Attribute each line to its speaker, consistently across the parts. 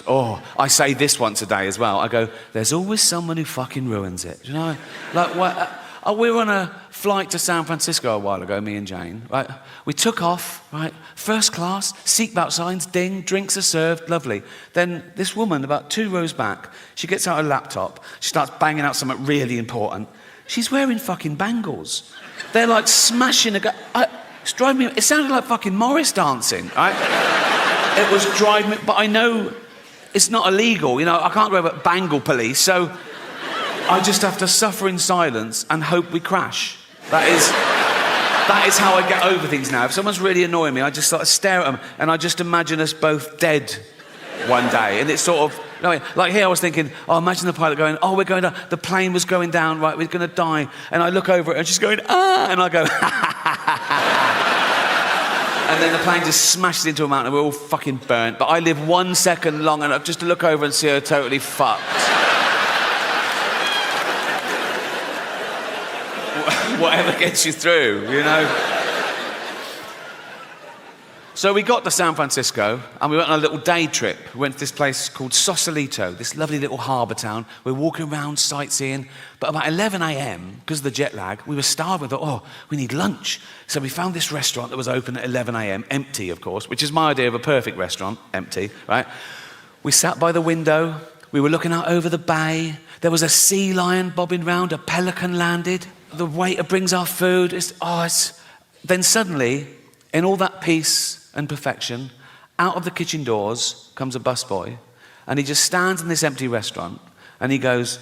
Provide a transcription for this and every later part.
Speaker 1: I say this once a day as well. I go, there's always someone who fucking ruins it. Do you know? Like, we were on a flight to San Francisco a while ago, me and Jane, right? We took off, right? First class, seatbelt signs, ding, drinks are served, lovely. Then this woman, about 2 rows back, she gets out her laptop, she starts banging out something really important. She's wearing fucking bangles. They're like smashing it's driving me, it sounded like fucking Morris dancing, right? It was driving me, but I know it's not illegal, you know, I can't go over bangle police, so I just have to suffer in silence and hope we crash. That is how I get over things now. If someone's really annoying me, I just sort of stare at them and I just imagine us both dead one day. And it's sort of, you know, like here I was thinking, imagine the pilot going, we're going down, the plane was going down, right, we're going to die. And I look over it and she's going, and I go, and then the plane just smashes into a mountain and we're all fucking burnt. But I live 1 second long enough just to look over and see her totally fucked. Whatever gets you through, you know. So we got to San Francisco and we went on a little day trip. We went to this place called Sausalito, this lovely little harbour town. We're walking around sightseeing, but about 11 a.m, because of the jet lag, we were starving. We thought, we need lunch. So we found this restaurant that was open at 11 a.m, empty, of course, which is my idea of a perfect restaurant, empty, right? We sat by the window, we were looking out over the bay. There was a sea lion bobbing round, a pelican landed. The waiter brings our food. Then suddenly, in all that peace and perfection, out of the kitchen doors comes a busboy, and he just stands in this empty restaurant, and he goes,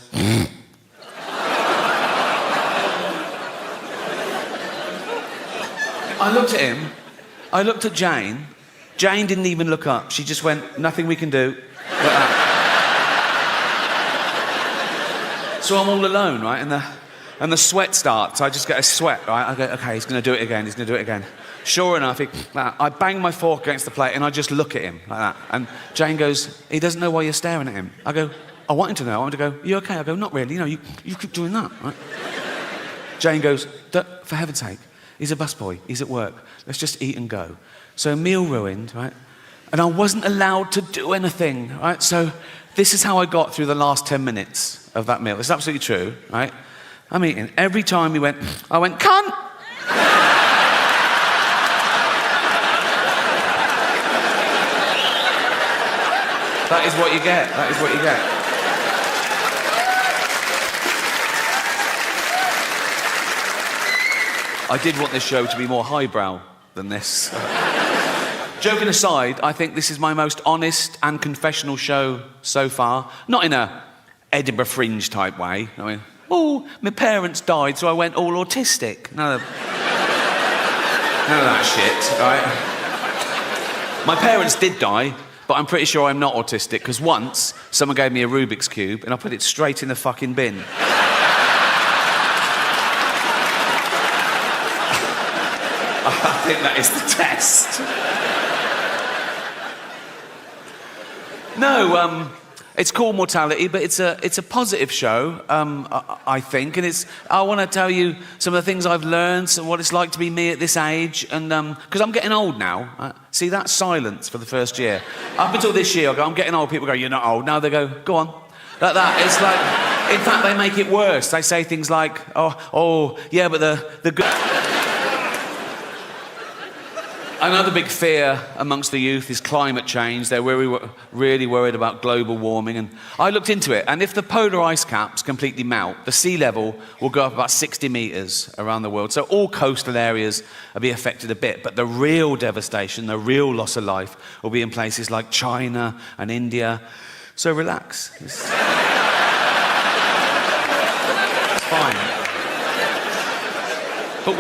Speaker 1: I looked at him, I looked at Jane. Jane didn't even look up. She just went, nothing we can do. Like that. So I'm all alone, right? And the sweat starts. I just get a sweat, right? I go, okay, he's going to do it again. He's going to do it again. Sure enough, I bang my fork against the plate and I just look at him like that. And Jane goes, he doesn't know why you're staring at him. I go, I want him to know. I want him to go, you okay? I go, not really. You know, you keep doing that, right? Jane goes, for heaven's sake, he's a busboy. He's at work. Let's just eat and go. So meal ruined, right? And I wasn't allowed to do anything, right? So this is how I got through the last 10 minutes of that meal. It's absolutely true, right? I'm eating. Every time I went, cunt! That is what you get. That is what you get. I did want this show to be more highbrow than this. Joking aside, I think this is my most honest and confessional show so far. Not in a Edinburgh Fringe type way. I mean, my parents died, so I went all autistic. None of that shit, right? My parents did die, but I'm pretty sure I'm not autistic, because once someone gave me a Rubik's Cube and I put it straight in the fucking bin. I think that is the test. No, it's called Mortality, but it's a positive show, I think, and I want to tell you some of the things I've learned and what it's like to be me at this age, and because I'm getting old now. See, that silence for the first year. Up until this year, I go, I'm getting old. People go, you're not old. Now they go, go on. Like that. It's like, in fact, they make it worse. They say things like, yeah, but the good. Another big fear amongst the youth is climate change. They're really worried about global warming. And I looked into it, and if the polar ice caps completely melt, the sea level will go up about 60 metres around the world. So all coastal areas will be affected a bit, but the real devastation, the real loss of life, will be in places like China and India. So relax. It's fine. But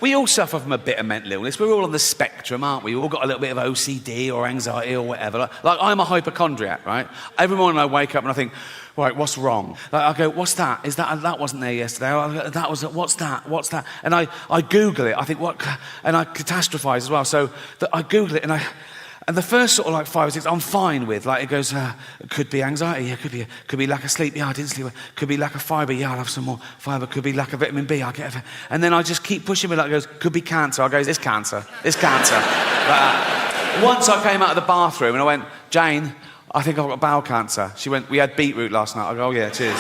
Speaker 1: we all suffer from a bit of mental illness. We're all on the spectrum, aren't we? We've all got a little bit of OCD or anxiety or whatever. Like I'm a hypochondriac, right? Every morning I wake up and I think, right, what's wrong? Like I go, what's that? That wasn't there yesterday? That was, what's that? And I Google it. I think, what? And I catastrophize as well. So I Google it and the first sort of like 5 or 6 I'm fine with. Like it goes, it could be anxiety, yeah, could be lack of sleep, yeah, I didn't sleep. Could be lack of fibre, yeah, I'll have some more fibre. Could be lack of vitamin B, I'll get it. And then I just keep pushing me, like it goes, could be cancer. I go, it's cancer. Once I came out of the bathroom and I went, Jane, I think I've got bowel cancer. She went, we had beetroot last night. I go, oh yeah, cheers.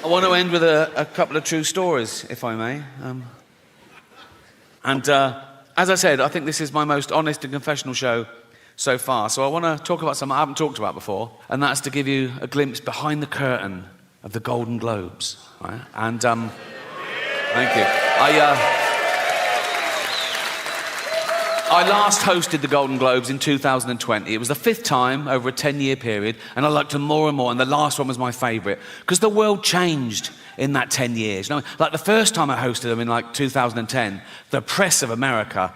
Speaker 1: I want to end with a couple of true stories, if I may. As I said, I think this is my most honest and confessional show so far. So I want to talk about something I haven't talked about before, and that's to give you a glimpse behind the curtain of the Golden Globes. Right? And thank you. I last hosted the Golden Globes in 2020. It was the 5th time over a 10-year period, and I liked them more and more, and the last one was my favourite, because the world changed in that 10 years. You know, like the first time I hosted them in like 2010, the press of America,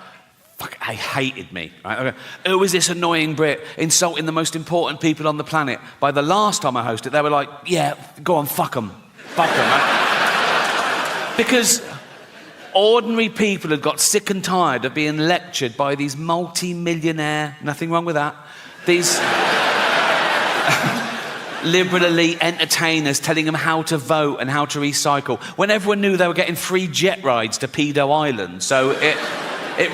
Speaker 1: I hated me. Right? Who is this annoying Brit insulting the most important people on the planet? By the last time I hosted, they were like, yeah, go on, fuck them. Fuck them, right? Because ordinary people had got sick and tired of being lectured by these multi-millionaire, nothing wrong with that, these liberal elite entertainers telling them how to vote and how to recycle, when everyone knew they were getting free jet rides to Pedo Island. So it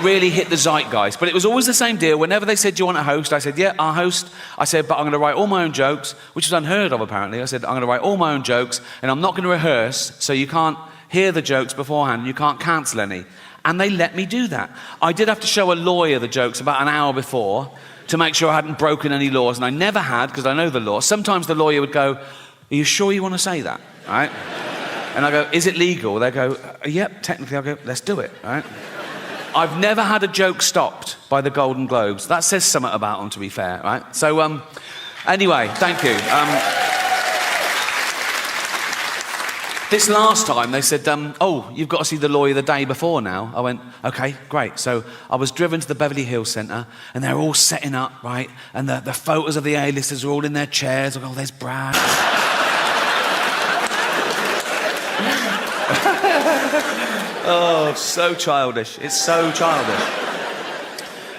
Speaker 1: really hit the zeitgeist. But it was always the same deal. Whenever they said, do you want to host? I said, yeah, I'll host. I said, but I'm going to write all my own jokes, which was unheard of, apparently. I said, I'm going to write all my own jokes, and I'm not going to rehearse, so you can't hear the jokes beforehand, you can't cancel any. And they let me do that. I did have to show a lawyer the jokes about an hour before to make sure I hadn't broken any laws, and I never had, because I know the law. Sometimes the lawyer would go, are you sure you want to say that? Right? And I go, is it legal? They go, yep, technically. I go, let's do it. Right? I've never had a joke stopped by the Golden Globes. That says something about them, to be fair, right? So, anyway, thank you. This last time, they said, oh, you've got to see the lawyer the day before now. I went, okay, great. So I was driven to the Beverly Hills Centre, and they're all setting up, right? And the photos of the A-listers are all in their chairs. I go, oh, there's Brad. Oh, so childish. It's so childish.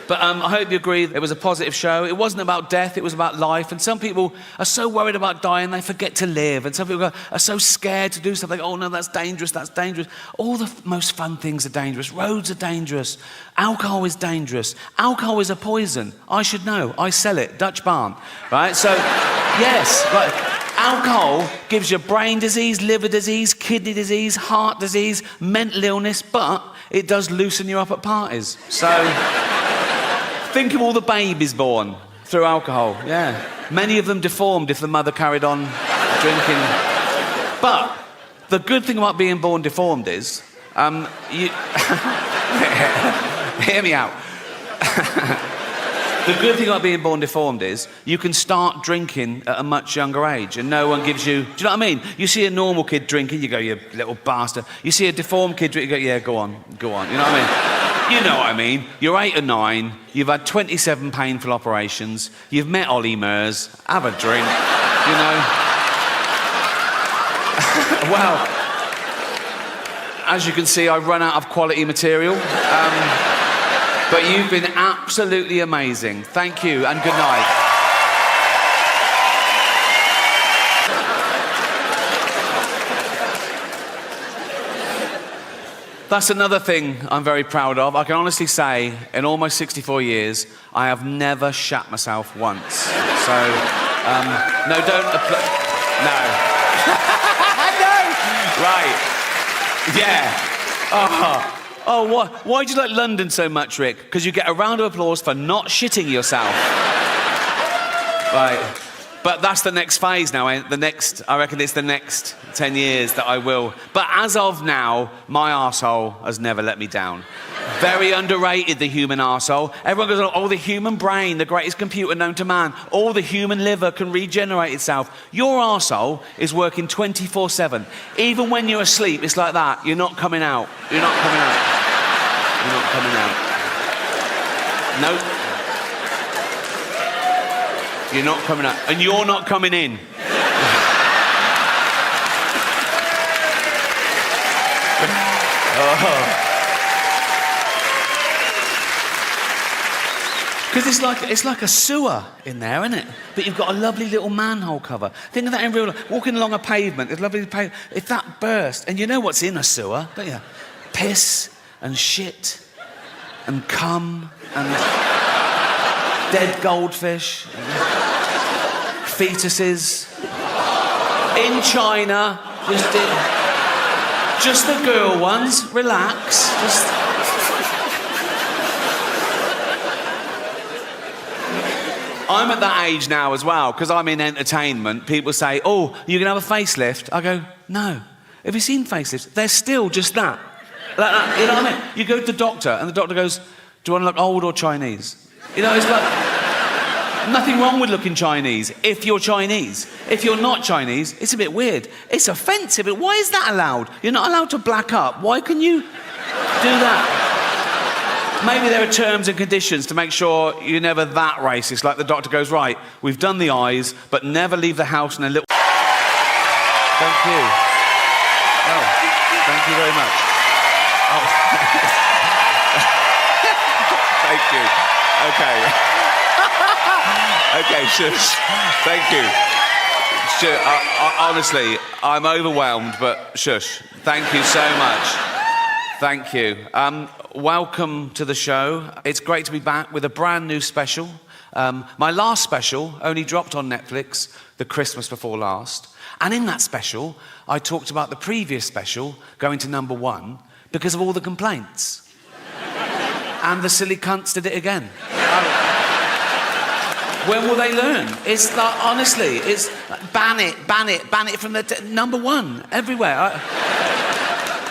Speaker 1: But I hope you agree it was a positive show. It wasn't about death, it was about life. And some people are so worried about dying, they forget to live. And some people are so scared to do something. Oh, no, that's dangerous, that's dangerous. All the most fun things are dangerous. Roads are dangerous. Alcohol is dangerous. Alcohol is a poison. I should know. I sell it. Dutch Barn. Right? So, yes. Right. Alcohol gives you brain disease, liver disease, kidney disease, heart disease, mental illness, but it does loosen you up at parties. So... think of all the babies born through alcohol, yeah. Many of them deformed if the mother carried on drinking. But the good thing about being born deformed is, you... Hear me out. The good thing about being born deformed is you can start drinking at a much younger age and no one gives you... Do you know what I mean? You see a normal kid drinking, you go, you little bastard. You see a deformed kid drinking, you go, yeah, go on. You know what I mean? You know what I mean. You're 8 or 9, you've had 27 painful operations, you've met Ollie Murs, have a drink, you know. Well, as you can see, I've run out of quality material. But you've been absolutely amazing. Thank you and good night. That's another thing I'm very proud of. I can honestly say, in all my 64 years, I have never shat myself once. So, no, don't... No. No! Right. Yeah. Oh, why do you like London so much, Rick? Because you get a round of applause for not shitting yourself. Right. But that's the next phase now. I reckon it's the next 10 years that I will. But as of now, my arsehole has never let me down. Very underrated, the human arsehole. Everyone goes, oh, the human brain, the greatest computer known to man. Oh, the human liver can regenerate itself. Your arsehole is working 24/7. Even when you're asleep, it's like that. You're not coming out. You're not coming out. You're not coming out. Nope. You're not coming out. And you're not coming in. Because it's like a sewer in there, isn't it? But you've got a lovely little manhole cover. Think of that in real life. Walking along a pavement, it's lovely pavement. If that burst, and you know what's in a sewer, don't you? Piss, and shit and cum and dead goldfish, and fetuses in China. Just the girl ones. Relax. I'm at that age now as well, because I'm in entertainment. People say, oh, you can have a facelift. I go, no. Have you seen facelifts? They're still just that. Like that. You know what I mean? You go to the doctor, and the doctor goes, do you want to look old or Chinese? You know, it's like, nothing wrong with looking Chinese if you're Chinese. If you're not Chinese, it's a bit weird. It's offensive. But why is that allowed? You're not allowed to black up. Why can you do that? Maybe there are terms and conditions to make sure you're never that racist. Like the doctor goes, right, we've done the eyes, but never leave the house in a little... Thank you. Oh, thank you very much. Oh. Thank you. Okay. Okay, shush. Thank you. Honestly, I'm overwhelmed, but shush. Thank you so much. Thank you. Welcome to the show. It's great to be back with a brand new special. My last special only dropped on Netflix the Christmas before last. And in that special, I talked about the previous special going to #1 because of all the complaints. And the silly cunts did it again. When will they learn? It's like, honestly, it's like, ban it from the #1 everywhere.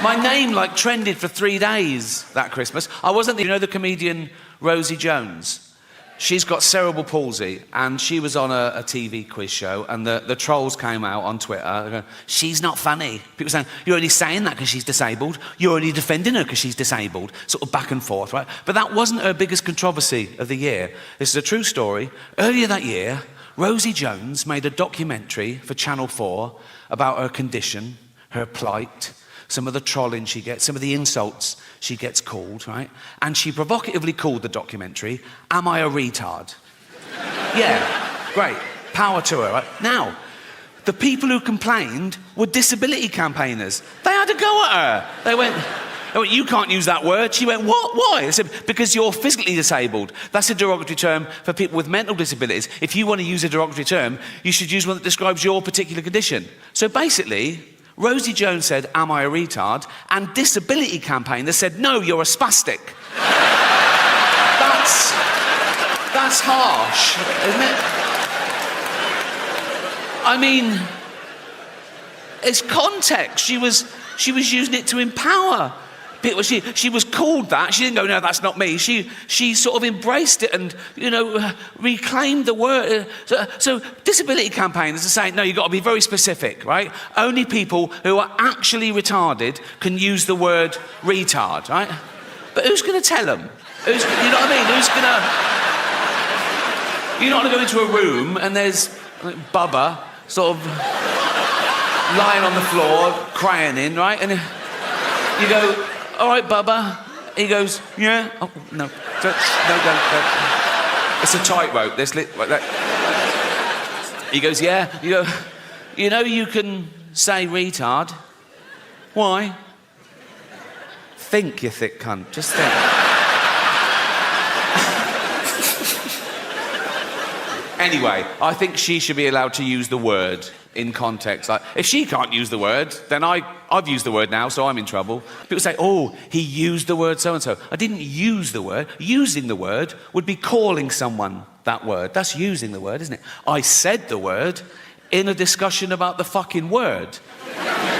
Speaker 1: My name trended for 3 days that Christmas. I wasn't you know the comedian Rosie Jones? She's got cerebral palsy, and she was on a TV quiz show, and the trolls came out on Twitter going, she's not funny. People saying, you're only saying that because she's disabled. You're only defending her because she's disabled. Sort of back and forth, right? But that wasn't her biggest controversy of the year. This is a true story. Earlier that year, Rosie Jones made a documentary for Channel 4 about her condition, her plight, some of the trolling she gets, some of the insults she gets called, right? And she provocatively called the documentary, Am I a Retard? Yeah, great. Power to her, right? Now, the people who complained were disability campaigners. They had to go at her. They went, you can't use that word. She went, what? Why? I said, because you're physically disabled. That's a derogatory term for people with mental disabilities. If you want to use a derogatory term, you should use one that describes your particular condition. So basically, Rosie Jones said, am I a retard? And disability campaigners said, no, you're a spastic. That's harsh, isn't it? I mean, it's context. She was using it to empower people. She was called that. She didn't go, no, that's not me. She sort of embraced it and, reclaimed the word. So disability campaigners are saying, no, you've got to be very specific, right? Only people who are actually retarded can use the word retard, right? But who's going to tell them? You know what I mean? Who's going to... You're not going to go into a room and there's Bubba sort of lying on the floor, crying in, right? And you go, all right, Bubba. He goes, yeah. Oh, no. Don't. It's a tightrope. He goes, yeah. You go, you can say retard. Why? Think, you thick cunt. Just think. Anyway, I think she should be allowed to use the word in context. Like, if she can't use the word, then I've used the word now, so I'm in trouble. People say, oh, he used the word so-and-so. I didn't use the word. Using the word would be calling someone that word. That's using the word, isn't it? I said the word in a discussion about the fucking word.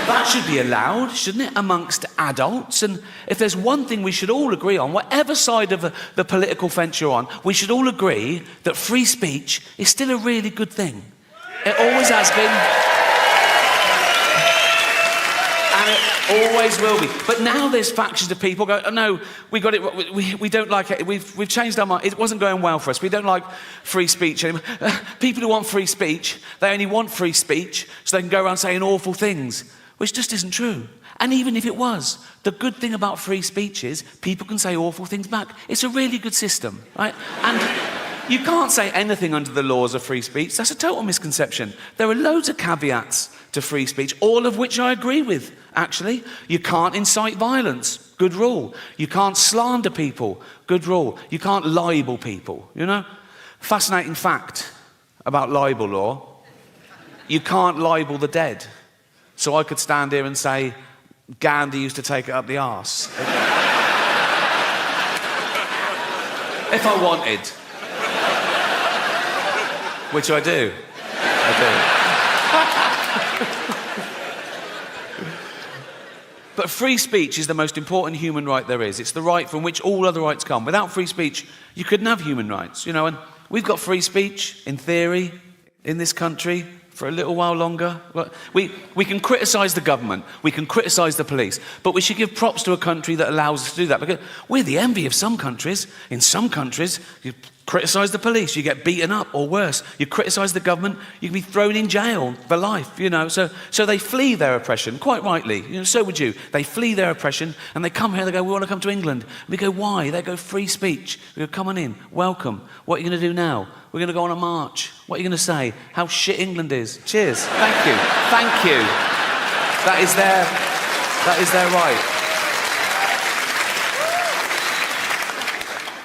Speaker 1: That should be allowed, shouldn't it, amongst adults? And if there's one thing we should all agree on, whatever side of the political fence you're on, we should all agree that free speech is still a really good thing. It always has been. And it always will be. But now there's factions of people go, oh no, we got it, we don't like it, we've changed our mind, it wasn't going well for us, we don't like free speech anymore. People who want free speech, they only want free speech so they can go around saying awful things, which just isn't true. And even if it was, the good thing about free speech is people can say awful things back. It's a really good system, right? And you can't say anything under the laws of free speech. That's a total misconception. There are loads of caveats to free speech, all of which I agree with, actually. You can't incite violence. Good rule. You can't slander people. Good rule. You can't libel people, you know? Fascinating fact about libel law. You can't libel the dead. So I could stand here and say, Gandhi used to take it up the arse. If I wanted. Which I do. But free speech is the most important human right there is. It's the right from which all other rights come. Without free speech, you couldn't have human rights, you know, and we've got free speech, in theory, in this country, for a little while longer. We can criticise the government, we can criticise the police, but we should give props to a country that allows us to do that, because we're the envy of some countries. In some countries, you criticise the police, you get beaten up, or worse. You criticise the government, you can be thrown in jail for life, you know. So they flee their oppression, quite rightly. You know, so would you. They flee their oppression, and they come here, they go, we want to come to England. We go, why? They go, free speech. We go, come on in, welcome. What are you going to do now? We're going to go on a march. What are you going to say? How shit England is. Cheers. Thank you. Thank you. That is their right.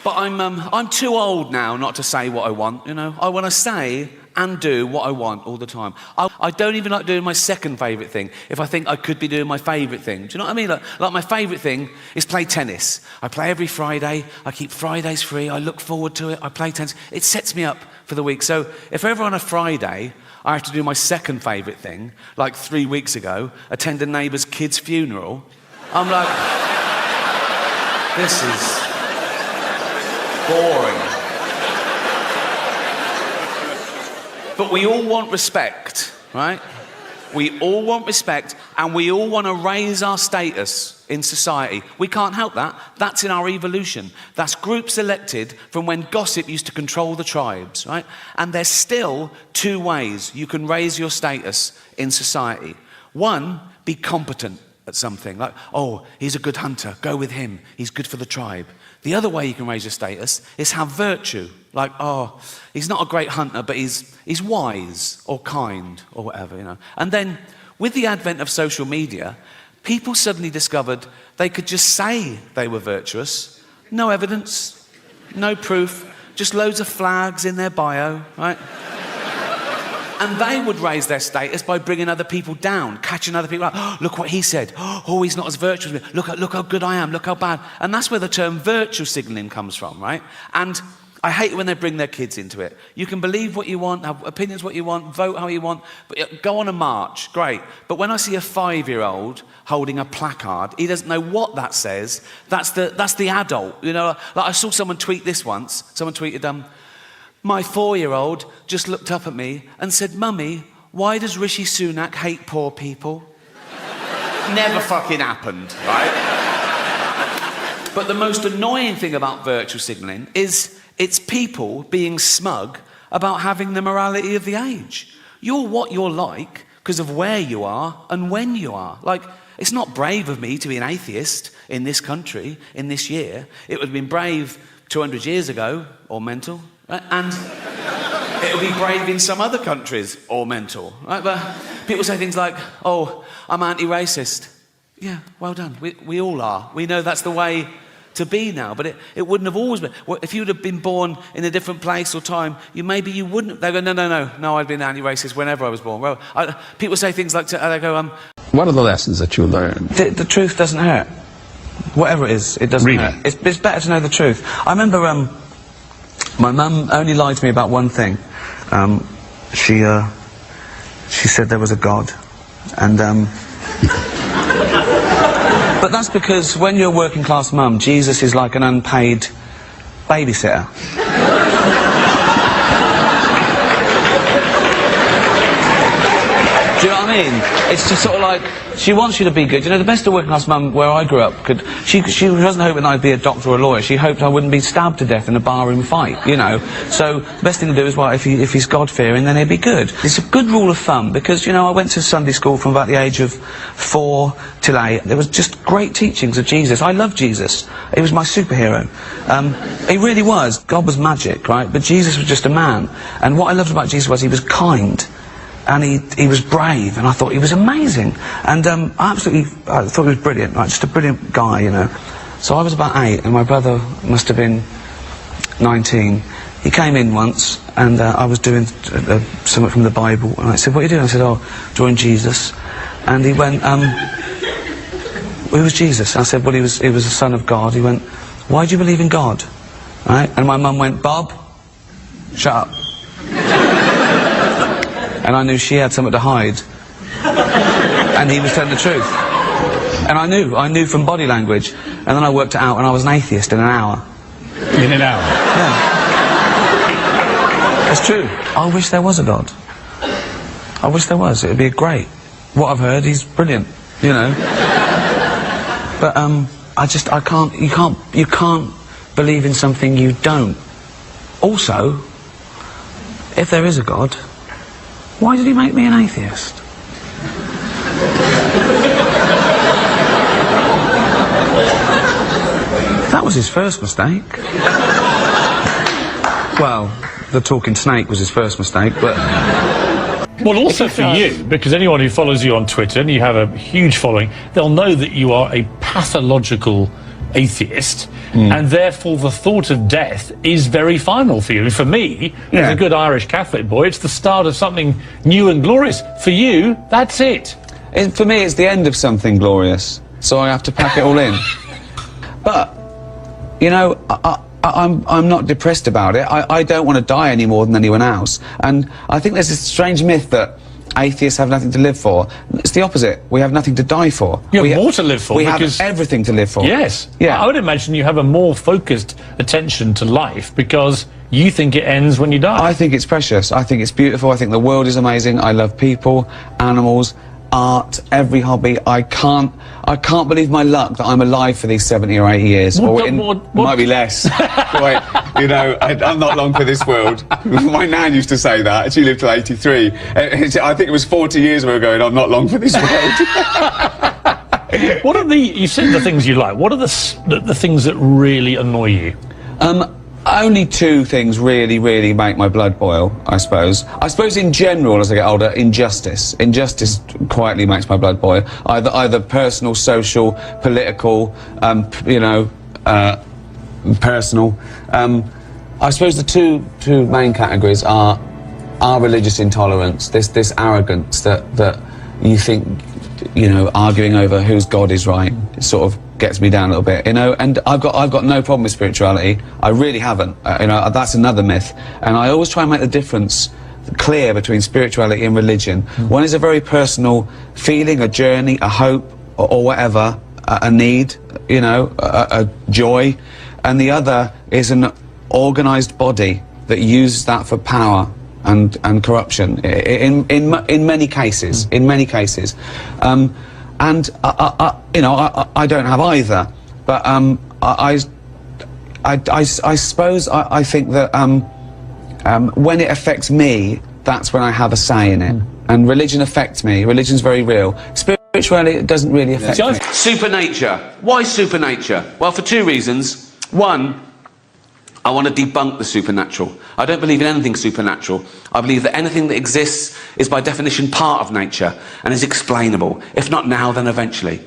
Speaker 1: But I'm too old now not to say what I want, you know. I want to say and do what I want all the time. I don't even like doing my second favourite thing if I think I could be doing my favourite thing. Do you know what I mean? Like my favourite thing is play tennis. I play every Friday. I keep Fridays free. I look forward to it. I play tennis. It sets me up for the week. So if ever on a Friday I have to do my second favourite thing, like 3 weeks ago, attend a neighbour's kid's funeral, I'm like, this is boring. But we all want respect, right? We all want respect, and we all want to raise our status in society. We can't help that. That's in our evolution. That's groups elected from when gossip used to control the tribes, right? And there's still 2 ways you can raise your status in society. One, be competent at something. Like, oh, he's a good hunter. Go with him. He's good for the tribe. The other way you can raise your status is have virtue. Like, oh, he's not a great hunter, but he's wise or kind or whatever, you know. And then, with the advent of social media, people suddenly discovered they could just say they were virtuous. No evidence, no proof, just loads of flags in their bio, right? And they would raise their status by bringing other people down, catching other people out. Oh, look what he said. Oh, he's not as virtuous as me. Look how good I am. Look how bad. And that's where the term virtue signalling comes from, right? And I hate it when they bring their kids into it. You can believe what you want, have opinions what you want, vote how you want, but go on a march, great. But when I see a 5-year-old holding a placard, he doesn't know what that says. That's the adult, you know. Like I saw someone tweet this once. Someone tweeted, my 4-year-old just looked up at me and said, Mummy, why does Rishi Sunak hate poor people? Never fucking happened, right? But the most annoying thing about virtue signalling is it's people being smug about having the morality of the age. You're what you're like because of where you are and when you are. Like, it's not brave of me to be an atheist in this country, in this year. It would have been brave 200 years ago, or mental. Right? And it'll be brave in some other countries, or mental. Right? But people say things like, oh, I'm anti-racist. Yeah, well done. We all are. We know that's the way to be now, but it wouldn't have always been. Well, if you'd have been born in a different place or time, maybe you wouldn't. They go, no, I'd been anti-racist whenever I was born. Well, people say things like, they go,
Speaker 2: what are the lessons that you learned?
Speaker 1: The truth doesn't hurt. Whatever it is, it doesn't hurt. It's better to know the truth. I remember my mum only lied to me about one thing. She said there was a God, and but that's because when you're a working class mum, Jesus is like an unpaid babysitter. Do you know what I mean? It's just sort of like, she wants you to be good. You know, the best of working class mum where I grew up she wasn't hoping I'd be a doctor or a lawyer. She hoped I wouldn't be stabbed to death in a barroom fight, you know. So the best thing to do is, well, if he's God-fearing, then he'd be good. It's a good rule of thumb because, you know, I went to Sunday school from about the age of 4 till 8. There was just great teachings of Jesus. I loved Jesus. He was my superhero. He really was. God was magic, right? But Jesus was just a man. And what I loved about Jesus was he was kind.
Speaker 3: and he was brave, and I thought he was amazing, and I thought he was brilliant, like just a brilliant guy, you know. So I was about 8, and my brother must have been 19. He came in once, and I was doing something from the Bible, and I said, "What are you doing?" I said, "Oh, drawing Jesus," and he went, "Who was Jesus?" I said, "Well, he was the Son of God." He went, "Why do you believe in God?" Right? And my mum went, "Bob, shut up." And I knew she had something to hide, and he was telling the truth. And I knew from body language, and then I worked it out, and I was an atheist in an hour.
Speaker 4: In an hour?
Speaker 3: Yeah. It's true. I wish there was a God. I wish there was. It would be great. What I've heard, he's brilliant, you know. But you can't believe in something you don't. Also, if there is a God, why did he make me an atheist? That was his first mistake. Well, the talking snake was his first mistake, but...
Speaker 4: Well, also for you, because anyone who follows you on Twitter, and you have a huge following, they'll know that you are a pathological atheist, and therefore the thought of death is very final for you. And for me, as a good Irish Catholic boy, it's the start of something new and glorious. For you, that's it.
Speaker 3: For me, it's the end of something glorious, so I have to pack it all in. But, you know, I'm not depressed about it. I don't want to die any more than anyone else. And I think there's this strange myth that atheists have nothing to live for. It's the opposite. We have nothing to die for.
Speaker 4: You have more to live for.
Speaker 3: We have everything to live for.
Speaker 4: Yes.
Speaker 3: Yeah.
Speaker 4: I would imagine you have a more focused attention to life because you think it ends when you die.
Speaker 3: I think it's precious. I think it's beautiful. I think the world is amazing. I love people, animals, art, every hobby. I can't believe my luck that I'm alive for these 70 or 80 years. Might be less. Wait, you know, I'm not long for this world. My nan used to say that. She lived till 83. I think it was 40 years we were going, I'm not long for this world.
Speaker 4: What are you said the things you like. What are the things that really annoy you?
Speaker 3: Only two things really make my blood boil, I suppose. I suppose in general, as I get older, injustice. Injustice quietly makes my blood boil. Either personal, social, political, you know, personal. I suppose the two main categories are religious intolerance, this arrogance that you think, you know, arguing over whose God is right, it sort of gets me down a little bit, you know. And I've got no problem with spirituality. I really haven't. You know, that's another myth. And I always try and make the difference clear between spirituality and religion. One is a very personal feeling, a journey, a hope, or whatever, a need, you know, a joy, and the other is an organised body that uses that for power and corruption in many cases. In many cases. And you know, I don't have either, but I suppose I think that when it affects me, that's when I have a say in it. And religion affects me. Religion's very real. Spirituality, it doesn't really affect me.
Speaker 1: Supernature. Why supernature? Well, for two reasons. One, I want to debunk the supernatural. I don't believe in anything supernatural. I believe that anything that exists is by definition part of nature and is explainable. If not now, then eventually.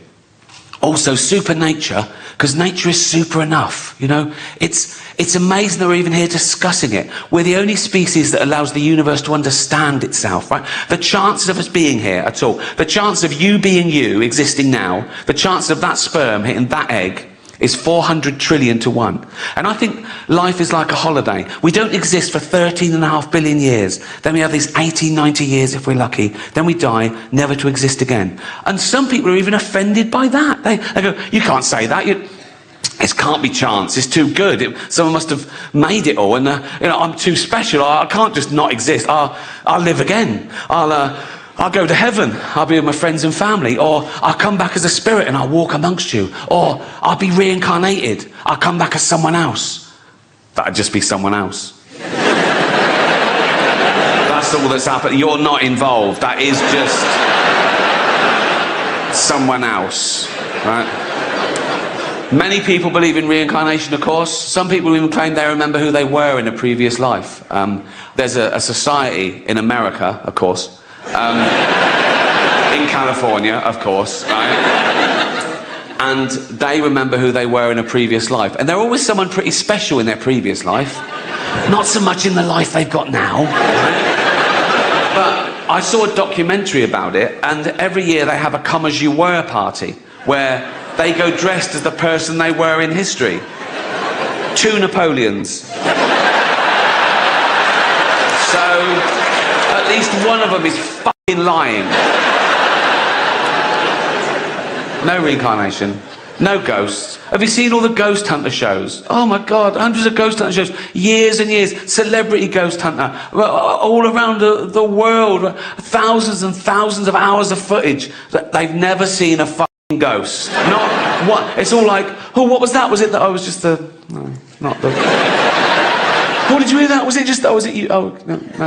Speaker 1: Also, supernature, because nature is super enough, you know. It's amazing that we're even here discussing it. We're the only species that allows the universe to understand itself, right? The chances of us being here at all, the chance of you being you, existing now, the chance of that sperm hitting that egg, is 400 trillion to 1. And I think life is like a holiday. We don't exist for 13.5 billion years. Then we have these 80, 90 years if we're lucky. Then we die, never to exist again. And some people are even offended by that. They go, you can't say that. It can't be chance. It's too good. Someone must have made it all. And, you know, I'm too special. I can't just not exist. I'll live again. I'll go to heaven, I'll be with my friends and family, or I'll come back as a spirit and I'll walk amongst you, or I'll be reincarnated, I'll come back as someone else. That'd just be someone else. That's all that's happening. You're not involved. That is just someone else, right? Many people believe in reincarnation, of course. Some people even claim they remember who they were in a previous life. There's a society in America, of course, in California, of course, right? And they remember who they were in a previous life. And they're always someone pretty special in their previous life. Not so much in the life they've got now. Right? But I saw a documentary about it, and every year they have a come as you were party, where they go dressed as the person they were in history. 2 Napoleons. So, at least one of them is fucking lying. No reincarnation, no ghosts. Have you seen all the ghost hunter shows? Oh my God, hundreds of ghost hunter shows, years and years. Celebrity ghost hunter, all around the world, thousands and thousands of hours of footage. They've never seen a fucking ghost. Not what? It's all like, oh, what was that? Was it that I was just the? No, not the. Oh, did you hear that? Was it just? Oh, was it you? Oh, no, no.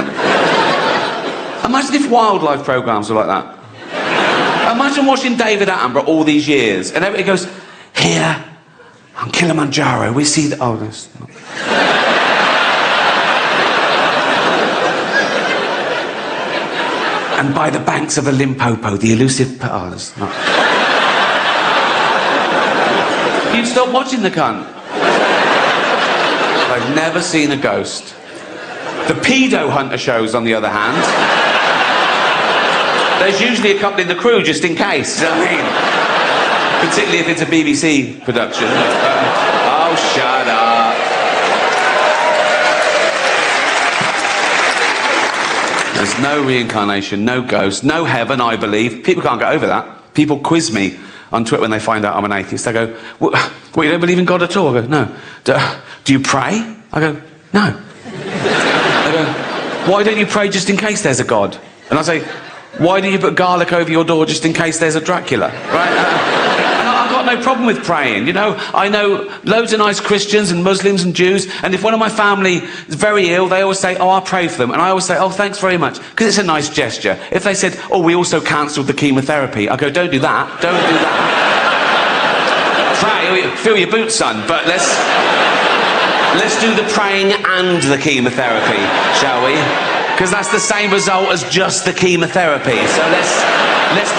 Speaker 1: Imagine if wildlife programs were like that. Imagine watching David Attenborough all these years, and everybody goes, here, on Kilimanjaro, we see the... Oh, that's not... And by the banks of the Limpopo, the elusive... Oh, that's not... You'd stop watching the cunt. I've never seen a ghost. The pedo hunter shows, on the other hand... There's usually a couple in the crew just in case, you know what I mean? Particularly if it's a BBC production. Oh, shut up. There's no reincarnation, no ghost, no heaven, I believe. People can't get over that. People quiz me on Twitter when they find out I'm an atheist. They go, what, you don't believe in God at all? I go, no. Do you pray? I go, no. They go, why don't you pray just in case there's a God? And I say, why do you put garlic over your door just in case there's a Dracula, right? And I've got no problem with praying, you know. I know loads of nice Christians and Muslims and Jews, and if one of my family is very ill, they always say, oh, I'll pray for them. And I always say, oh, thanks very much, because it's a nice gesture. If they said, oh, we also cancelled the chemotherapy, I go, don't do that, don't do that. Pray, fill your boots, son, but let's do the praying and the chemotherapy, shall we? Because that's the same result as just the chemotherapy. So let's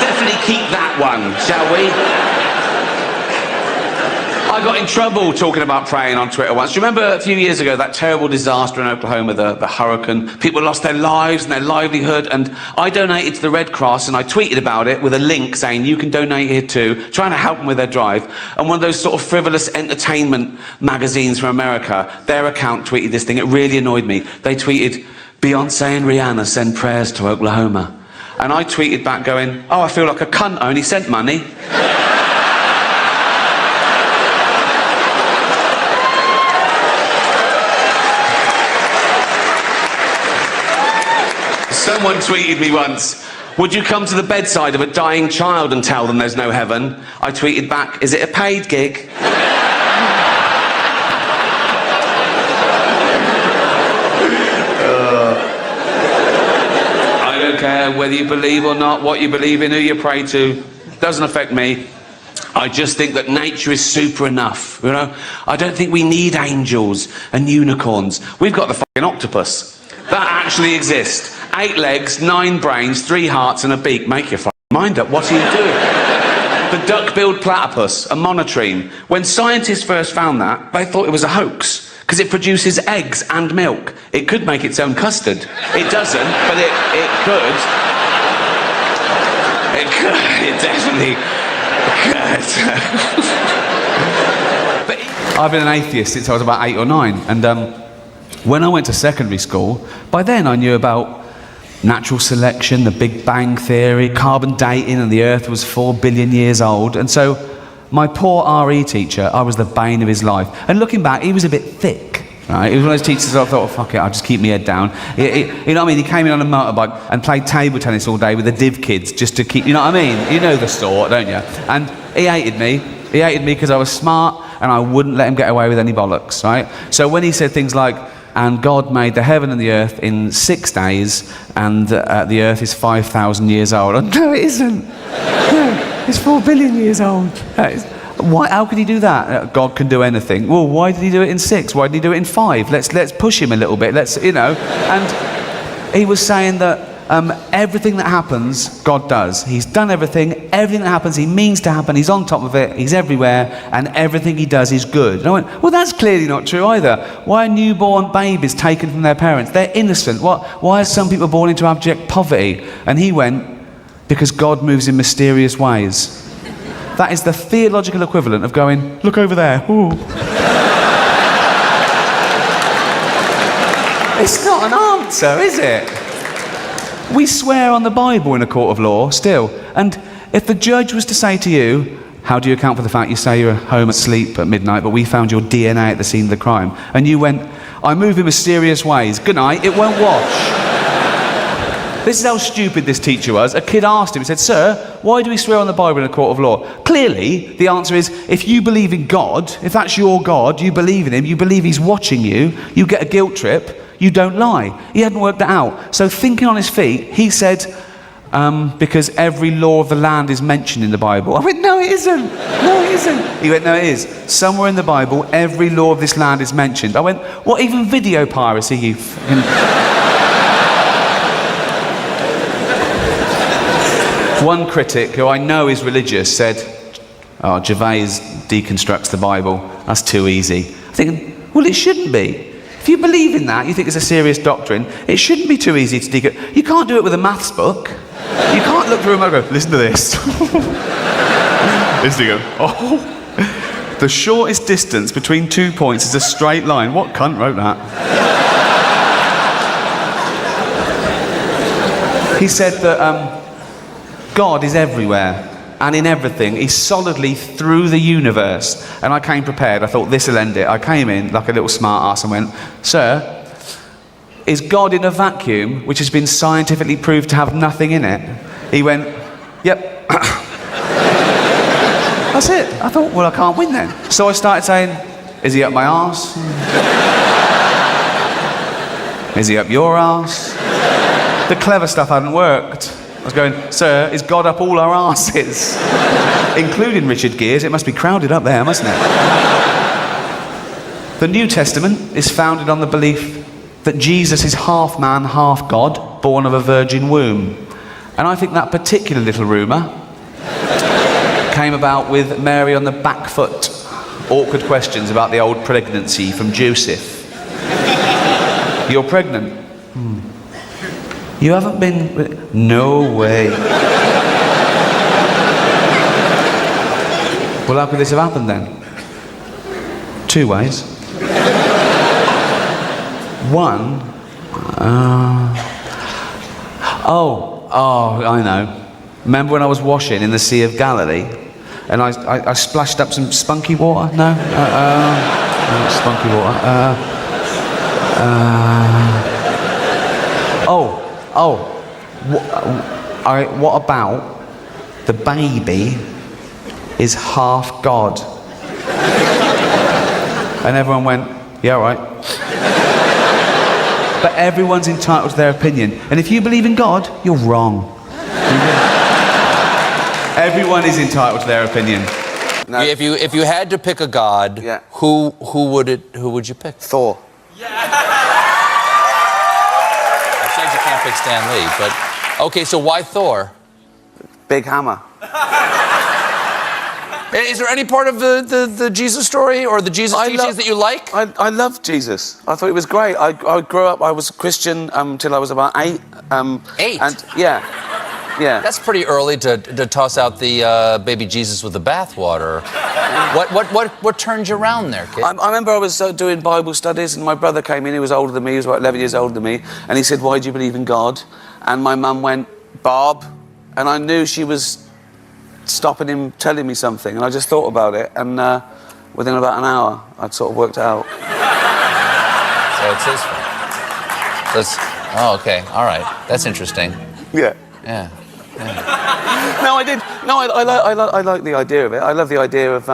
Speaker 1: definitely keep that one, shall we? I got in trouble talking about praying on Twitter once. Do you remember a few years ago that terrible disaster in Oklahoma, the hurricane? People lost their lives and their livelihood, and I donated to the Red Cross, and I tweeted about it with a link saying you can donate here too, trying to help them with their drive. And one of those sort of frivolous entertainment magazines from America, their account tweeted this thing. It really annoyed me. They tweeted, Beyonce and Rihanna send prayers to Oklahoma. And I tweeted back going, oh, I feel like a cunt, I only sent money. Someone tweeted me once, would you come to the bedside of a dying child and tell them there's no heaven? I tweeted back, is it a paid gig? Whether you believe or not, what you believe in, who you pray to, doesn't affect me. I just think that nature is super enough, you know? I don't think we need angels and unicorns. We've got the fucking octopus. That actually exists. 8 legs, 9 brains, 3 hearts and a beak. Make your fucking mind up. What are you doing? The duck-billed platypus, a monotreme. When scientists first found that, they thought it was a hoax. Because it produces eggs and milk. It could make its own custard. It doesn't, but it could. It could. It definitely could. But I've been an atheist since I was about 8 or 9. And when I went to secondary school, by then I knew about natural selection, the Big Bang Theory, carbon dating, and the Earth was 4 billion years old. And so my poor RE teacher, I was the bane of his life. And looking back, he was a bit thick, right? He was one of those teachers that I thought, oh, fuck it, I'll just keep my head down. You know what I mean? He came in on a motorbike and played table tennis all day with the div kids just to keep, you know what I mean? You know the sort, don't you? And he hated me. He hated me because I was smart and I wouldn't let him get away with any bollocks, right? So when he said things like, and God made the heaven and the earth in 6 days, and the earth is 5,000 years old. No, it isn't. No. It's 4 billion years old. Why? How could he do that? God can do anything. Well, why did he do it in 6? Why did he do it in 5? Let's push him a little bit. Let's, you know. And he was saying that everything that happens, God does. He's done everything. Everything that happens, he means to happen. He's on top of it. He's everywhere. And everything he does is good. And I went, well, that's clearly not true either. Why are newborn babies taken from their parents? They're innocent. Why are some people born into abject poverty? And he went, because God moves in mysterious ways. That is the theological equivalent of going, look over there. Ooh. It's not an answer, is it? We swear on the Bible in a court of law still. And if the judge was to say to you, how do you account for the fact you say you're home asleep at midnight, but we found your DNA at the scene of the crime? And you went, I move in mysterious ways. Good night, it won't wash. This is how stupid this teacher was. A kid asked him, he said, sir, why do we swear on the Bible in a court of law? Clearly, the answer is, if you believe in God, if that's your God, you believe in him, you believe he's watching you, you get a guilt trip, you don't lie. He hadn't worked that out. So thinking on his feet, he said, because every law of the land is mentioned in the Bible. I went, no, it isn't. No, it isn't. He went, no, it is. Somewhere in the Bible, every law of this land is mentioned. I went, what, even video piracy, you f***ing... One critic, who I know is religious, said, oh, Gervais deconstructs the Bible. That's too easy. I'm thinking, well, it shouldn't be. If you believe in that, you think it's a serious doctrine, it shouldn't be too easy to deconstruct. You can't do it with a maths book. You can't look through a book and go, listen to this. Listen to go, oh. The shortest distance between 2 points is a straight line. What cunt wrote that? He said that God is everywhere and in everything. He's solidly through the universe. And I came prepared. I thought, this will end it. I came in like a little smart ass and went, sir, is God in a vacuum which has been scientifically proved to have nothing in it? He went, yep. That's it. I thought, well, I can't win then. So I started saying, is he up my arse? Is he up your arse? The clever stuff hadn't worked. I was going, sir, is God up all our arses? Including Richard Gere's. It must be crowded up there, mustn't it? The New Testament is founded on the belief that Jesus is half man, half God, born of a virgin womb. And I think that particular little rumour came about with Mary on the back foot. Awkward questions about the old pregnancy from Joseph. You're pregnant? You haven't been... No way. Well, how could this have happened then? 2 ways. One... I know. Remember when I was washing in the Sea of Galilee? And I splashed up some spunky water? No? No, spunky water. What about the baby is half God? And everyone went, yeah, all right. But everyone's entitled to their opinion. And if you believe in God, you're wrong. Everyone is entitled to their opinion.
Speaker 5: No. If you had to pick a god,
Speaker 3: Yeah.
Speaker 5: who would you pick?
Speaker 3: Thor.
Speaker 5: I said you can't pick Stan Lee, but okay, so why Thor?
Speaker 3: Big hammer.
Speaker 5: Is there any part of the Jesus story or the Jesus teachings that you like?
Speaker 3: I love Jesus. I thought he was great. I grew up, I was Christian till I was about 8.
Speaker 5: 8?
Speaker 3: And yeah.
Speaker 5: That's pretty early to toss out the baby Jesus with the bathwater. What turned you around there, kid?
Speaker 3: I remember I was doing Bible studies and my brother came in, he was older than me, he was about 11 years older than me, and he said, why do you believe in God? And my mum went, Bob, and I knew she was stopping him telling me something, and I just thought about it, and within about an hour, I'd sort of worked it out.
Speaker 5: So it's his fault. Oh, okay, all right, that's interesting.
Speaker 3: Yeah.
Speaker 5: Yeah.
Speaker 3: No, I did. No, I like the idea of it. I love the idea of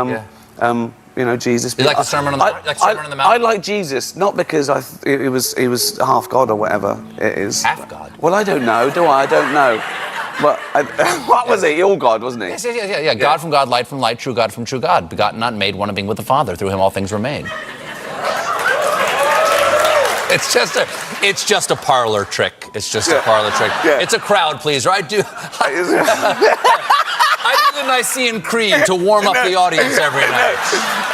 Speaker 3: Jesus.
Speaker 5: You like the Sermon on the Mount?
Speaker 3: I like Jesus, not because he was half God or whatever it is.
Speaker 5: Half God?
Speaker 3: Well, I don't know, do I? I don't know. But what was he? All God, wasn't he?
Speaker 5: Yeah. God from God, light from light, true God from true God, begotten, not made, one of being with the Father. Through him all things were made. It's just a parlor trick. It's just a parlor trick.
Speaker 3: Yeah.
Speaker 5: It's a crowd pleaser. I do the Nicene Creed to warm up the audience every night.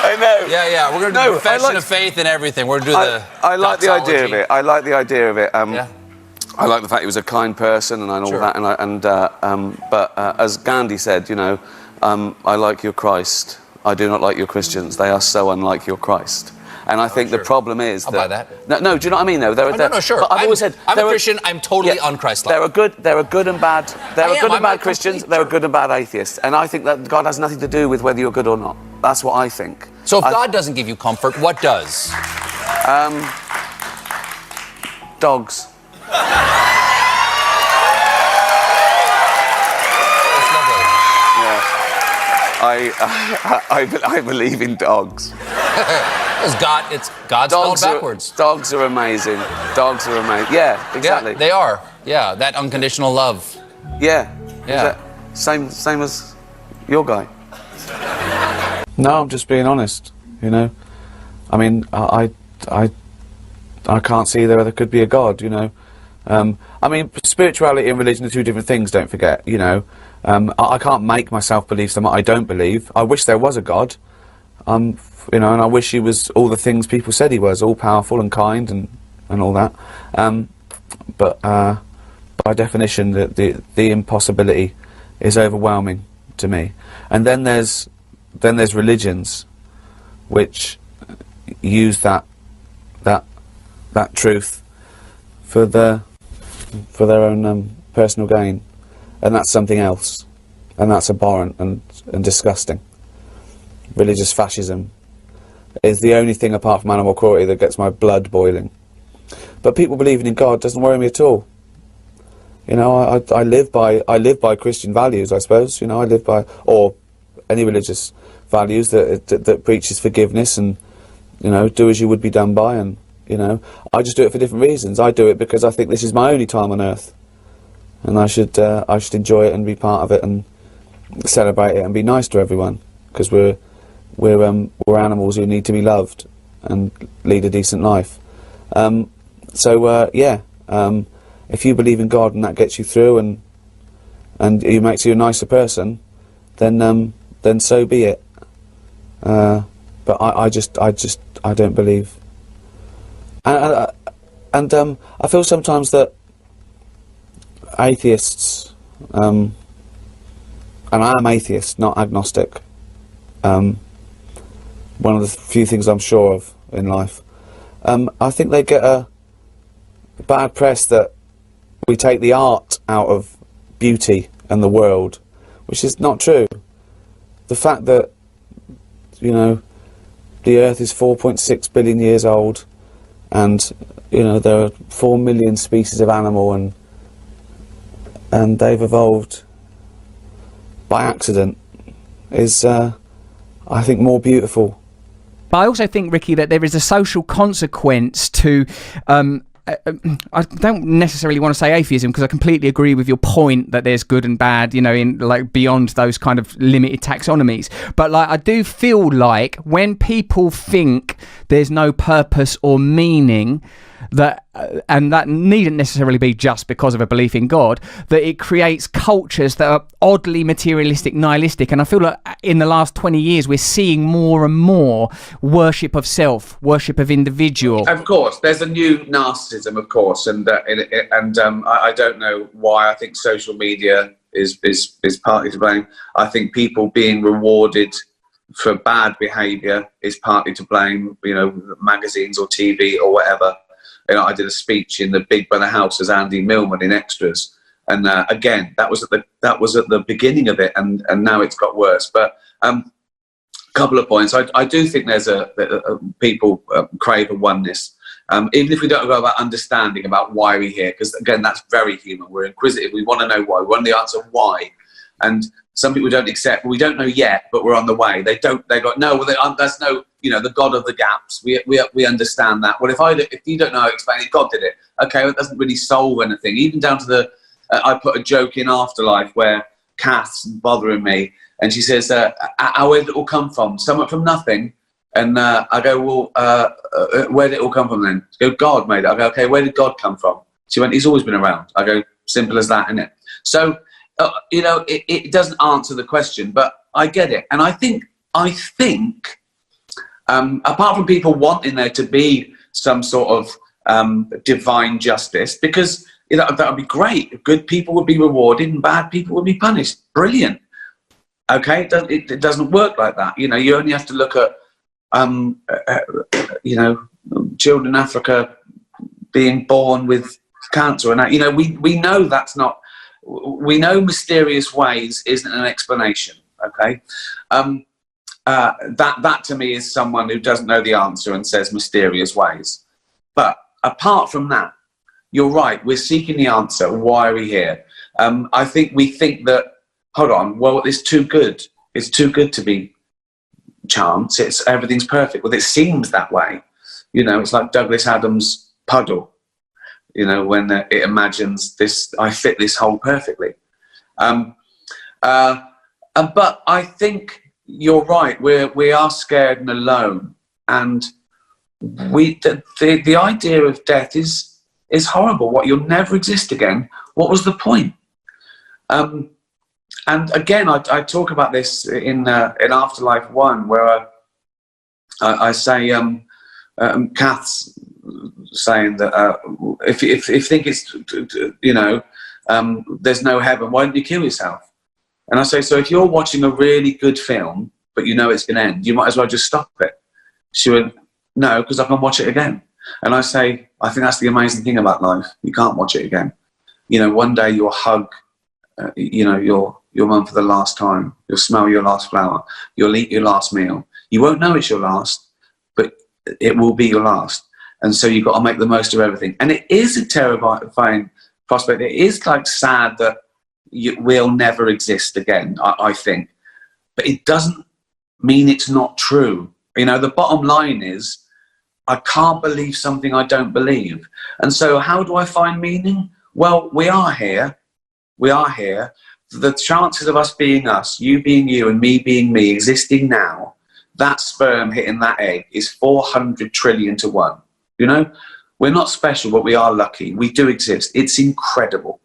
Speaker 3: I know.
Speaker 5: Yeah. We're going to do profession of faith and everything. We're going to do the
Speaker 3: I like the idea of
Speaker 5: doxology.
Speaker 3: it. I like the idea of it.
Speaker 5: Yeah.
Speaker 3: I like the fact he was a kind person and all
Speaker 5: Sure.
Speaker 3: that. But as Gandhi said, I like your Christ. I do not like your Christians. They are so unlike your Christ. And I think the problem is
Speaker 5: I'll buy that.
Speaker 3: No, do you know what I mean? Though
Speaker 5: No, sure.
Speaker 3: But I've always said
Speaker 5: I'm a Christian. I'm totally un-Christ-like.
Speaker 3: There are good and bad. There are good and bad Christians. There are good and bad atheists. And I think that God has nothing to do with whether you're good or not. That's what I think.
Speaker 5: So if God doesn't give you comfort, what does?
Speaker 3: Dogs.
Speaker 5: That's lovely.
Speaker 3: I believe in dogs.
Speaker 5: It's God spelled backwards.
Speaker 3: Dogs are amazing. Dogs are amazing. Yeah, exactly.
Speaker 5: Yeah, they are. Yeah, that unconditional love.
Speaker 3: Yeah.
Speaker 5: Yeah.
Speaker 3: Same as your guy. No, I'm just being honest. I mean, I can't see there could be a God. I mean, spirituality and religion are two different things. Don't forget. I can't make myself believe something I don't believe. I wish there was a God. And I wish he was all the things people said he was, all powerful and kind and all that. But by definition, the impossibility is overwhelming to me. And then there's religions which use that truth for their own personal gain, and that's something else, and that's abhorrent and disgusting. Religious fascism is the only thing apart from animal cruelty that gets my blood boiling. But people believing in God doesn't worry me at all. I live by Christian values, I suppose. I live by, or any religious values that preaches forgiveness and do as you would be done by, and I just do it for different reasons. I do it because I think this is my only time on earth, and I should enjoy it and be part of it and celebrate it and be nice to everyone, because we're animals who need to be loved and lead a decent life. If you believe in God and that gets you through and it makes you a nicer person, then so be it. But I don't believe. And I feel sometimes that atheists, and I am atheist, not agnostic. One of the few things I'm sure of in life. I think they get a bad press that we take the art out of beauty and the world, which is not true. The fact that, the Earth is 4.6 billion years old, and, there are 4 million species of animal, and they've evolved by accident, is, I think, more beautiful.
Speaker 6: But I also think, Ricky, that there is a social consequence to I don't necessarily want to say atheism, because I completely agree with your point that there's good and bad, in beyond those kind of limited taxonomies. But I do feel like when people think there's no purpose or meaning, and that needn't necessarily be just because of a belief in God, that it creates cultures that are oddly materialistic, nihilistic. And I feel like in the last 20 years we're seeing more and more worship of self, worship of individual.
Speaker 3: Of course, there's a new narcissism, of course, and I don't know why. I think social media is partly to blame. I think people being rewarded for bad behaviour is partly to blame. Magazines or TV or whatever. I did a speech in the Big Brother house as Andy Millman in Extras, and again, that was at the beginning of it, and now it's got worse. But couple of points. I do think there's people crave a oneness, even if we don't go about understanding about why we're here, because again, that's very human. We're inquisitive. We want to know why. We want the answer why, and some people don't accept. Well, we don't know yet, but we're on the way. They go, no. Well, that's no. The God of the gaps. We understand that. Well, if you don't know how to explain it, God did it. Okay, well, it doesn't really solve anything. Even down to the, I put a joke in Afterlife where Kath's bothering me, and she says, "Where did it all come from? Somewhere from nothing."
Speaker 1: And I go, well, where did it all come from then? She go, God made it. I go, okay, where did God come from? She went, he's always been around. I go, simple as that, isn't it? So, you know, it doesn't answer the question, but I get it. And I think, apart from people wanting there to be some sort of divine justice, because that would be great. Good people would be rewarded and bad people would be punished. Brilliant. Okay, it doesn't work like that. You know, you only have to look at, you know, children in Africa being born with cancer, and that, you know, we know that's not. We know mysterious ways isn't an explanation. Okay, that to me is someone who doesn't know the answer and says mysterious ways. But apart from that, you're right. We're seeking the answer. Why are we here? I think we think that. Hold on. Well, it's too good. It's too good to be chance. Everything's perfect. Well, it seems that way. You know, it's like Douglas Adams' puddle. You know, when it imagines this, I fit this hole perfectly. But I think you're right. We are scared and alone, and the idea of death is horrible. What, you'll never exist again? What was the point? And again, I talk about this in Afterlife 1, where I say, Kath's saying that if you think it's, you know, there's no heaven, why don't you kill yourself? And I say, so if you're watching a really good film, but you know it's going to end, you might as well just stop it. She went, no, because I can watch it again. And I say, I think that's the amazing thing about life. You can't watch it again. You know, one day you'll hug, you know, your mum for the last time. You'll smell your last flower. You'll eat your last meal. You won't know it's your last, but it will be your last. And so you've got to make the most of everything. And it is a terrifying prospect. It is like sad that we'll never exist again, I think. But it doesn't mean it's not true. You know, the bottom line is, I can't believe something I don't believe. And so how do I find meaning? Well, we are here. We are here. The chances of us being us, you being you and me being me, existing now, that sperm hitting that egg is 400 trillion to 1. You know, we're not special, but we are lucky. We do exist. It's incredible.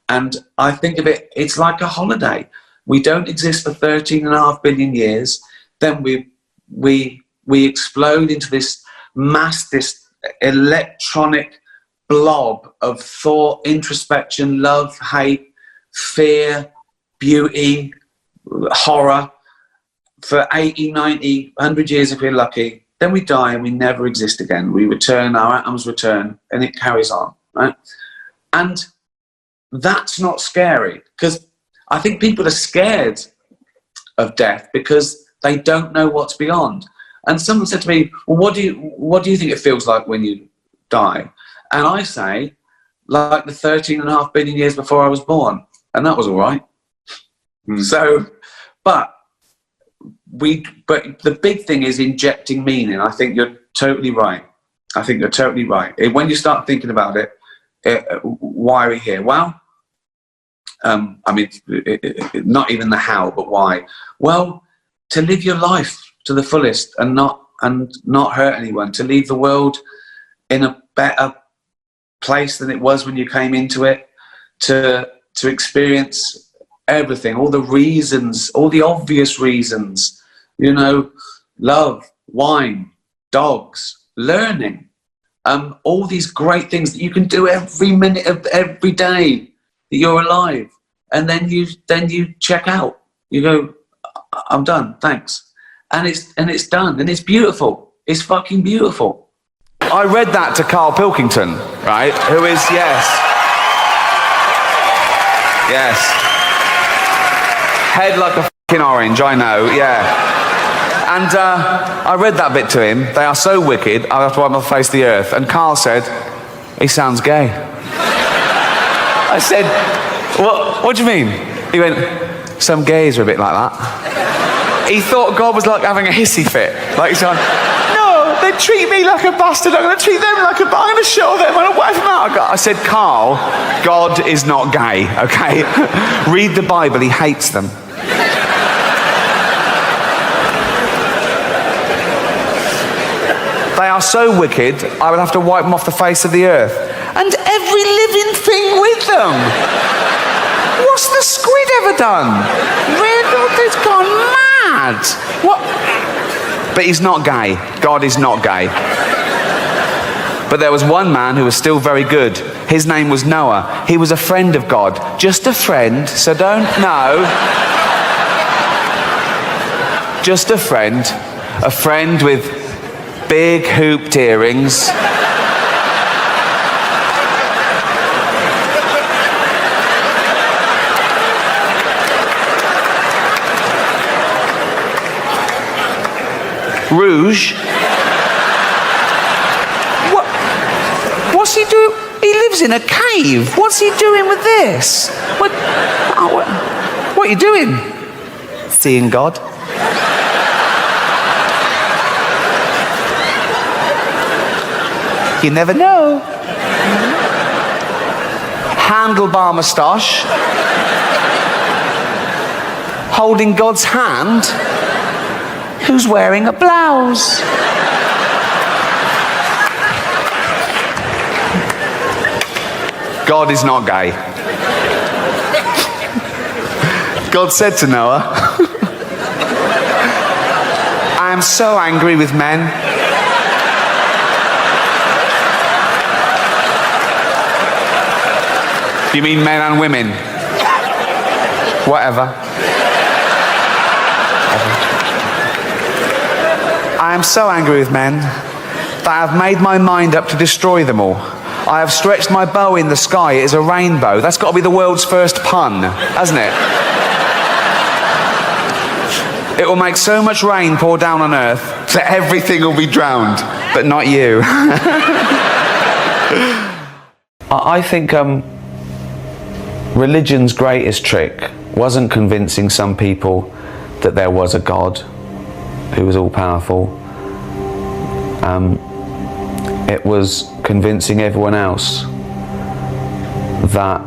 Speaker 1: And I think of it, it's like a holiday. We don't exist for 13.5 billion years. Then we explode into this mass, this electronic blob of thought, introspection, love, hate, fear, beauty, horror, for 80, 90, 100 years if we're lucky. Then we die and we never exist again. We return, our atoms return, and it carries on, right? And that's not scary, because I think people are scared of death because they don't know what's beyond. And someone said to me, well, what do you think it feels like when you die? And I say, like the 13.5 billion years before I was born. And that was all right. So, but the big thing is injecting meaning. I think you're totally right. When you start thinking about it, why are we here? Well, I mean, not even the how, but why? Well, to live your life to the fullest and not hurt anyone, to leave the world in a better place than it was when you came into it, to experience everything, all the reasons, all the obvious reasons, you know, love, wine, dogs, learning, all these great things that you can do every minute of every day that you're alive, and then you check out. You go, I'm done, thanks, and it's done, and it's beautiful. It's fucking beautiful. I read that to Carl Pilkington, right? Who is yes, head like a fucking orange. I know, yeah. And I read that bit to him. They are so wicked, I'll have to wipe my face the earth. And Carl said, he sounds gay. I said, what do you mean? He went, some gays are a bit like that. He thought God was like having a hissy fit. Like he's going, no, they treat me like a bastard. I'm going to treat them like a bastard. I'm going to show them. I'm going to wipe them out. I said, Carl, God is not gay, okay? Read the Bible. He hates them. They are so wicked, I would have to wipe them off the face of the earth. And every living thing with them. What's the squid ever done? Really? It's gone mad. What? But he's not gay. God is not gay. But there was one man who was still very good. His name was Noah. He was a friend of God. Just a friend, so don't know. Just a friend. A friend with big hooped earrings. Rouge. What's he doing? He lives in a cave. What's he doing with this? What are you doing? Seeing God. You never know. Handlebar moustache. Holding God's hand. Who's wearing a blouse? God is not gay. God said to Noah, I am so angry with men. You mean men and women? Whatever. I am so angry with men that I have made my mind up to destroy them all. I have stretched my bow in the sky. It is a rainbow. That's got to be the world's first pun, hasn't it? It will make so much rain pour down on earth that everything will be drowned, but not you. I think religion's greatest trick wasn't convincing some people that there was a God who was all-powerful. It was convincing everyone else that